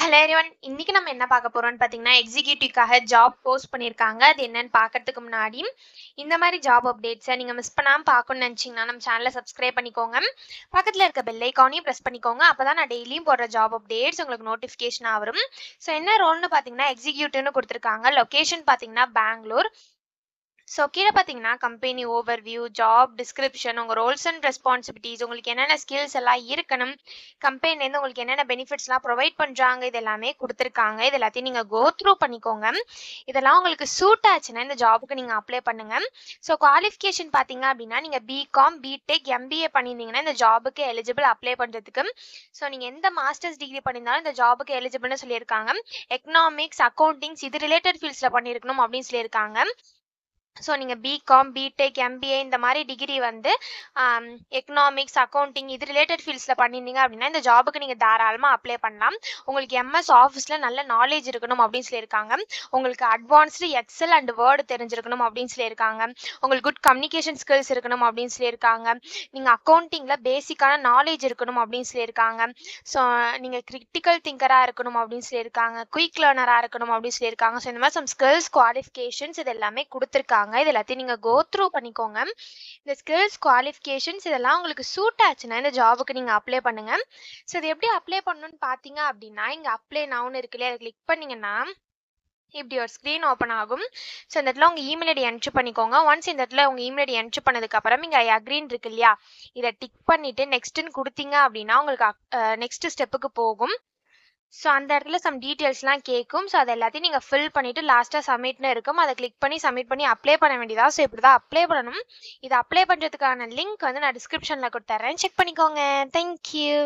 Hello everyone. இன்னைக்கு நம்ம என்ன பார்க்க போறோம்னு பார்த்தீங்கன்னா, எக்ஸிக்யூட்டிவ்க்காக ஜாப் போஸ்ட் பண்ணியிருக்காங்க. அது என்னன்னு பார்க்கறதுக்கு முன்னாடி, இந்த மாதிரி ஜாப் அப்டேட்ஸை நீங்கள் மிஸ் பண்ணாமல் பார்க்கணும்னு நினச்சிங்கன்னா நம்ம சேனலை சப்ஸ்கிரைப் பண்ணிக்கோங்க. பக்கத்தில் இருக்க பெல் ஐக்கானையும் ப்ரெஸ் பண்ணிக்கோங்க. அப்போ தான் நான் டெய்லியும் போடுற ஜாப் அப்டேட்ஸ் உங்களுக்கு நோட்டிஃபிகேஷனாக வரும். ஸோ என்ன ரோல்னு பார்த்தீங்கன்னா, எக்ஸிக்யூட்டிவ்னு கொடுத்துருக்காங்க. லொக்கேஷன் பார்த்தீங்கன்னா பெங்களூர். ஸோ கீழே பார்த்தீங்கன்னா கம்பெனி ஓவர்வியூ, ஜாப் டிஸ்கிரிப்ஷன், உங்கள் ரோல்ஸ் அண்ட் ரெஸ்பான்சிபிலிட்டிஸ், உங்களுக்கு என்னென்ன ஸ்கில்ஸ் எல்லாம் இருக்கணும், கம்பெனிலேருந்து உங்களுக்கு என்னென்ன பெனிஃபிட்ஸ்லாம் ப்ரொவைட் பண்ணுறாங்க, இது எல்லாமே கொடுத்துருக்காங்க. இது எல்லாத்தையும் நீங்கள் கோ த்ரூ பண்ணிக்கோங்க. இதெல்லாம் உங்களுக்கு சூட் ஆச்சுன்னா இந்த ஜாபுக்கு நீங்கள் அப்ளை பண்ணுங்கள். ஸோ குவாலிஃபிகேஷன் பார்த்தீங்க அப்படின்னா நீங்கள் பிகாம், பிடெக், எம்பிஏ பண்ணியிருந்தீங்கன்னா இந்த ஜாபுக்கு எலிஜிபிள் அப்ளை பண்ணுறதுக்கு. ஸோ நீங்கள் எந்த மாஸ்டர்ஸ் டிகிரி பண்ணியிருந்தாலும் இந்த ஜாபுக்கு எலிஜிபிள்னு சொல்லியிருக்காங்க. எக்கனாமிக்ஸ், அக்கௌண்டிங்ஸ் இது ரிலேட்டட் ஃபீல்ட்ஸில் பண்ணியிருக்கணும் அப்படின்னு சொல்லியிருக்காங்க. ஸோ நீங்கள் பிகாம், பிடெக், எம்பிஏ இந்த மாதிரி டிகிரி வந்து எக்கனாமிக்ஸ், அக்கௌண்டிங் இது ரிலேட்டட் ஃபீல்ட்ஸில் பண்ணியிருந்தீங்க அப்படின்னா இந்த ஜாபுக்கு நீங்கள் தாராளமாக அப்ளை பண்ணலாம். உங்களுக்கு எம்எஸ் ஆஃபீஸில் நல்ல நாலேஜ் இருக்கணும் அப்படின்னு சொல்லியிருக்காங்க. உங்களுக்கு அட்வான்ஸ்டு எக்ஸல் அண்ட் வேர்டு தெரிஞ்சிருக்கணும் அப்படின்னு சொல்லியிருக்காங்க. உங்களுக்கு குட் கம்யூனிகேஷன் ஸ்கில்ஸ் இருக்கணும் அப்படின்னு சொல்லியிருக்காங்க. நீங்கள் அக்கௌண்டிங்கில் பேசிக்கான நாலேஜ் இருக்கணும் அப்படின்னு சொல்லியிருக்காங்க. ஸோ நீங்கள் கிரிட்டிக்கல் திங்கராக இருக்கணும் அப்படின்னு சொல்லியிருக்காங்க. குயிக் லேர்னராக இருக்கணும் அப்படின்னு சொல்லியிருக்காங்க. ஸோ இந்த மாதிரி சம் ஸ்கில்ஸ், குவாலிஃபிகேஷன்ஸ் இது எல்லாமே கொடுத்துருக்காங்க. இது எல்லாத்தையும் நீங்கள் கோ த்ரூ பண்ணிக்கோங்க. இந்த ஸ்கில்ஸ், குவாலிஃபிகேஷன்ஸ் இதெல்லாம் உங்களுக்கு சூட் ஆச்சுன்னா இந்த ஜாபுக்கு நீங்கள் அப்ளை பண்ணுங்கள். ஸோ இது எப்படி அப்ளை பண்ணணும்னு பார்த்தீங்க அப்படின்னா, இங்கே அப்ளை நவுன்னு இருக்கு இல்லையா, அதை கிளிக் பண்ணிங்கன்னா இப்படி ஒரு ஸ்க்ரீன் ஓப்பன் ஆகும். ஸோ இந்த இடத்துல உங்கள் இமெயில் ஐடி என்ட்ரு பண்ணிக்கோங்க. ஒன்ஸ் இந்த இடத்துல உங்கள் இமெயில் ஐடி என்ட்ரு பண்ணதுக்கப்புறம் இங்கே ஐ அக்ரீன் இருக்கு இல்லையா, இதை டிக் பண்ணிவிட்டு நெக்ஸ்ட்டுன்னு கொடுத்தீங்க அப்படின்னா உங்களுக்கு நெக்ஸ்ட் ஸ்டெப்புக்கு போகும். ஸோ அந்த இடத்துல சம் டீட்டெயில்ஸ்லாம் கேட்கும். ஸோ அது எல்லாத்தையும் நீங்கள் ஃபில் பண்ணிவிட்டு லாஸ்ட்டாக சப்மிட்னு இருக்கும். அதை கிளிக் பண்ணி சப்மிட் பண்ணி அப்ளை பண்ண வேண்டியதா. ஸோ இப்படி தான் அப்ளை பண்ணணும். இதை அப்ளை பண்ணுறதுக்கான லிங்க் வந்து நான் டிஸ்கிரிப்ஷனில் கொடுத்துட்றேன், செக் பண்ணிக்கோங்க. தேங்க்யூ.